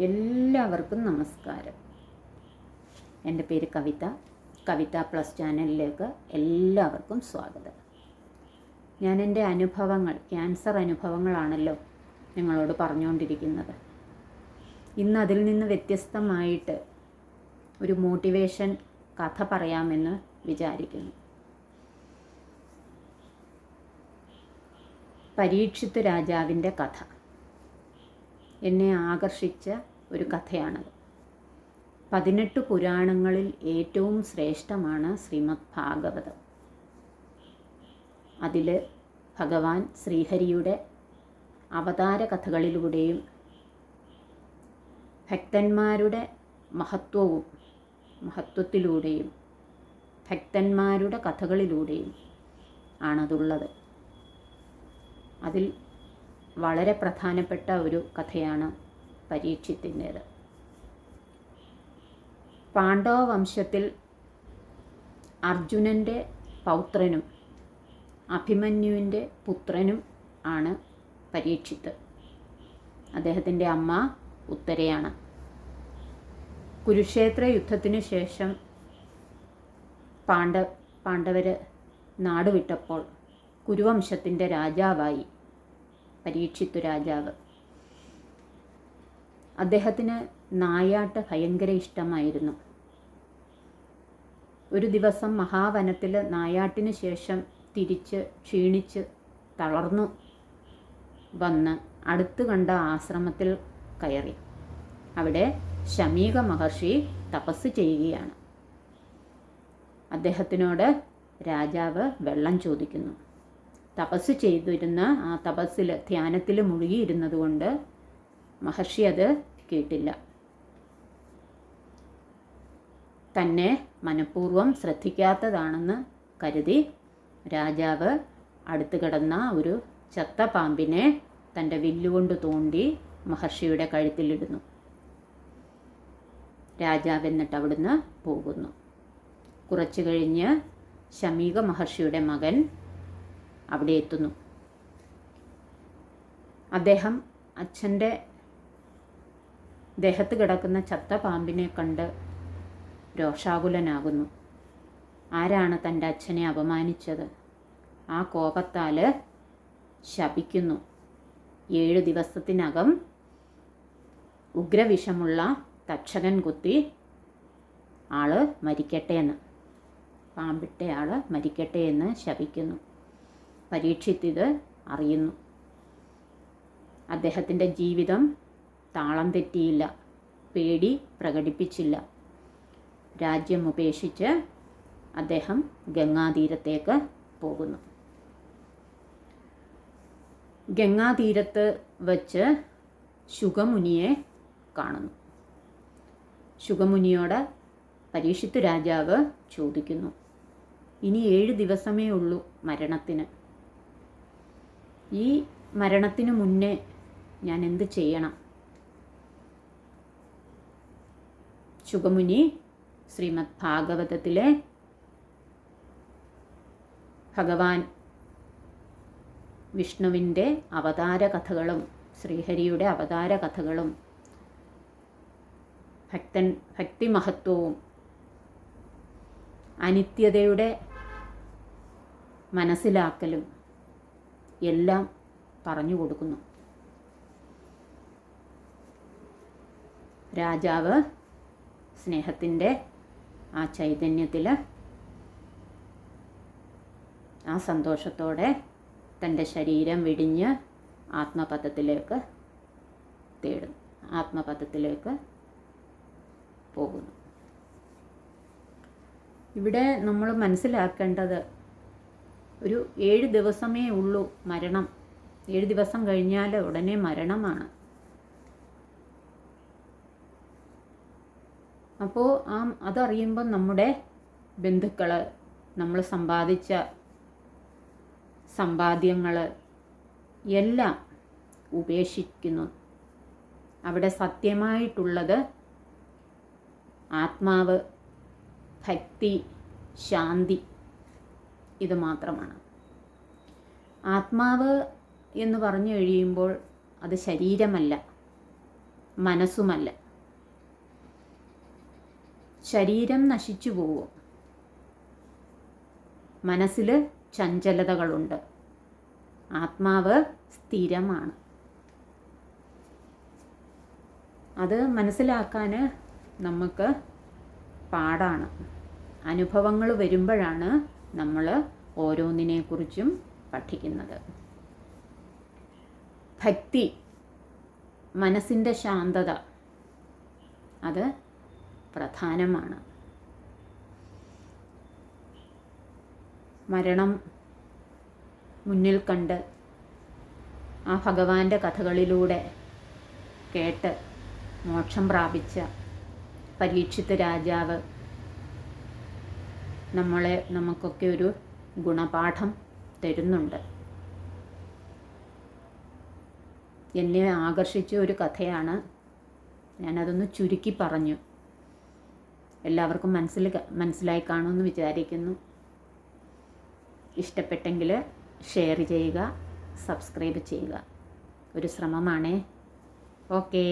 എല്ലാവർക്കും നമസ്കാരം. എൻ്റെ പേര് കവിത പ്ലസ് ചാനലിലേക്ക് എല്ലാവർക്കും സ്വാഗതം. ഞാൻ എൻ്റെ അനുഭവങ്ങൾ, ക്യാൻസർ അനുഭവങ്ങളാണല്ലോ നിങ്ങളോട് പറഞ്ഞുകൊണ്ടിരിക്കുന്നത്. ഇന്ന് അതിൽ നിന്ന് വ്യത്യസ്തമായിട്ട് ഒരു മോട്ടിവേഷൻ കഥ പറയാമെന്ന് വിചാരിക്കുന്നു. പരീക്ഷിത്ത് രാജാവിൻ്റെ കഥ എന്നെ ആകർഷിച്ച ഒരു കഥയാണത്. 18 പുരാണങ്ങളിൽ ഏറ്റവും ശ്രേഷ്ഠമാണ് ശ്രീമദ് ഭാഗവതം. അതിൽ ഭഗവാൻ ശ്രീഹരിയുടെ അവതാര കഥകളിലൂടെയും ഭക്തന്മാരുടെ മഹത്വത്തിലൂടെയും ഭക്തന്മാരുടെ കഥകളിലൂടെയും ആണതുള്ളത്. അതിൽ വളരെ പ്രധാനപ്പെട്ട ഒരു കഥയാണ് പരീക്ഷിത്തിൻ്റേത്. പാണ്ഡവ വംശത്തിൽ അർജുനൻ്റെ പൗത്രനും അഭിമന്യുവിൻ്റെ പുത്രനും ആണ് പരീക്ഷിത്ത്. അദ്ദേഹത്തിൻ്റെ അമ്മ ഉത്തരയാണ്. കുരുക്ഷേത്ര യുദ്ധത്തിനു ശേഷം പാണ്ഡവർ നാടുവിട്ടപ്പോൾ കുരുവംശത്തിൻ്റെ രാജാവായി പരീക്ഷിത്ത് രാജാവ്. അദ്ദേഹത്തിന് നായാട്ട് ഭയങ്കര ഇഷ്ടമായിരുന്നു. ഒരു ദിവസം മഹാവനത്തിൽ നായാട്ടിന് ശേഷം തിരിച്ച് ക്ഷീണിച്ച് തളർന്നു വന്ന് അടുത്ത് കണ്ട ആശ്രമത്തിൽ കയറി. അവിടെ ശമീക മഹർഷി തപസ് ചെയ്യുകയാണ്. അദ്ദേഹത്തിനോട് രാജാവ് വെള്ളം ചോദിക്കുന്നു. തപസ് ചെയ്തിരുന്ന ആ തപസ്സിൽ ധ്യാനത്തിൽ മുഴുകിയിരുന്നത് കൊണ്ട് മഹർഷി അത് കേട്ടില്ല. തന്നെ മനഃപൂർവ്വം ശ്രദ്ധിക്കാത്തതാണെന്ന് കരുതി രാജാവ് അടുത്ത് കിടന്ന ഒരു ചത്ത പാമ്പിനെ തൻ്റെ വില്ലുകൊണ്ട് തോണ്ടി മഹർഷിയുടെ കഴുത്തിലിടുന്നു. രാജാവ് എന്നിട്ട് അവിടുന്ന് പോകുന്നു. കുറച്ചു കഴിഞ്ഞ് ശമീക മഹർഷിയുടെ മകൻ അവിടെ എത്തുന്നു. അദ്ദേഹം അച്ഛൻ്റെ ദേഹത്ത് കിടക്കുന്ന ചത്ത പാമ്പിനെ കണ്ട് രോഷാകുലനാകുന്നു. ആരാണ് തൻ്റെ അച്ഛനെ അപമാനിച്ചത്? ആ കോപത്താൽ ശപിക്കുന്നു. 7 ദിവസത്തിനകം ഉഗ്രവിഷമുള്ള തക്ഷകൻ കുത്തി ആള് മരിക്കട്ടെ എന്ന്, പാമ്പിട്ട ആള് മരിക്കട്ടെ എന്ന് ശപിക്കുന്നു. പരീക്ഷിത്ത് ഇത് അറിയുന്നു. അദ്ദേഹത്തിൻ്റെ ജീവിതം താളം തെറ്റിയില്ല, പേടി പ്രകടിപ്പിച്ചില്ല. രാജ്യം ഉപേക്ഷിച്ച് അദ്ദേഹം ഗംഗാതീരത്തേക്ക് പോകുന്നു. ഗംഗാതീരത്ത് വച്ച് ശുഗമുനിയെ കാണുന്നു. ശുഗമുനിയോട് പരീക്ഷിത്ത് രാജാവ് ചോദിക്കുന്നു, ഇനി 7 ദിവസമേ ഉള്ളൂ മരണത്തിന്. ഈ മരണത്തിന് മുന്നേ ഞാൻ എന്ത് ചെയ്യണം? ശുഗമുനി ശ്രീമദ് ഭാഗവതത്തിലെ ഭഗവാൻ വിഷ്ണുവിൻ്റെ അവതാര കഥകളും ശ്രീഹരിയുടെ അവതാര കഥകളും ഭക്തിമഹത്വവും അനിത്യതയുടെ മനസ്സിലാക്കലും എല്ലാം പറഞ്ഞു കൊടുക്കുന്നു. രാജാവ് സ്നേഹത്തിൻ്റെ ആ ചൈതന്യത്തിൽ ആ സന്തോഷത്തോടെ തൻ്റെ ശരീരം വെടിഞ്ഞ് ആത്മപദത്തിലേക്ക് പോകുന്നു. ഇവിടെ നമ്മൾ മനസ്സിലാക്കേണ്ടത്, ഒരു 7 ദിവസമേ ഉള്ളൂ മരണം. 7 ദിവസം കഴിഞ്ഞാൽ ഉടനെ മരണമാണ്. അപ്പോൾ അതറിയുമ്പോൾ നമ്മുടെ ബന്ധുക്കൾ, നമ്മൾ സമ്പാദിച്ച സമ്പാദ്യങ്ങൾ എല്ലാം ഉപേക്ഷിക്കുന്നു. അവിടെ സത്യമായിട്ടുള്ളത് ആത്മാവ്, ഭക്തി, ശാന്തി, ഇത് മാത്രമാണ്. ആത്മാവ് എന്ന് പറഞ്ഞു കഴിയുമ്പോൾ അത് ശരീരമല്ല, മനസ്സുമല്ല. ശരീരം നശിച്ചു പോവും, മനസ്സിൽ ചഞ്ചലതകളുണ്ട്, ആത്മാവ് സ്ഥിരമാണ്. അത് മനസ്സിലാക്കാൻ നമുക്ക് പാടാണ്. അനുഭവങ്ങൾ വരുമ്പോഴാണ് നമ്മൾ ഓരോന്നിനെക്കുറിച്ചും പഠിക്കുന്നത്. ഭക്തി, മനസ്സിൻ്റെ ശാന്തത, അത് പ്രധാനമാണ്. മരണം മുന്നിൽ കണ്ട് ആ ഭഗവാന്റെ കഥകളിലൂടെ കേട്ട് മോക്ഷം പ്രാപിച്ച പരീക്ഷിത്ത് രാജാവ് നമുക്കൊക്കെ ഒരു ഗുണപാഠം തരുന്നുണ്ട്. എന്നെ ആകർഷിച്ച ഒരു കഥയാണ്. ഞാനതൊന്ന് ചുരുക്കി പറഞ്ഞു. എല്ലാവർക്കും മനസ്സിലായി കാണുമെന്ന് വിചാരിക്കുന്നു. ഇഷ്ടപ്പെട്ടെങ്കിൽ ഷെയർ ചെയ്യുക, സബ്സ്ക്രൈബ് ചെയ്യുക. ഒരു ശ്രമമാണേ. ഓക്കേ.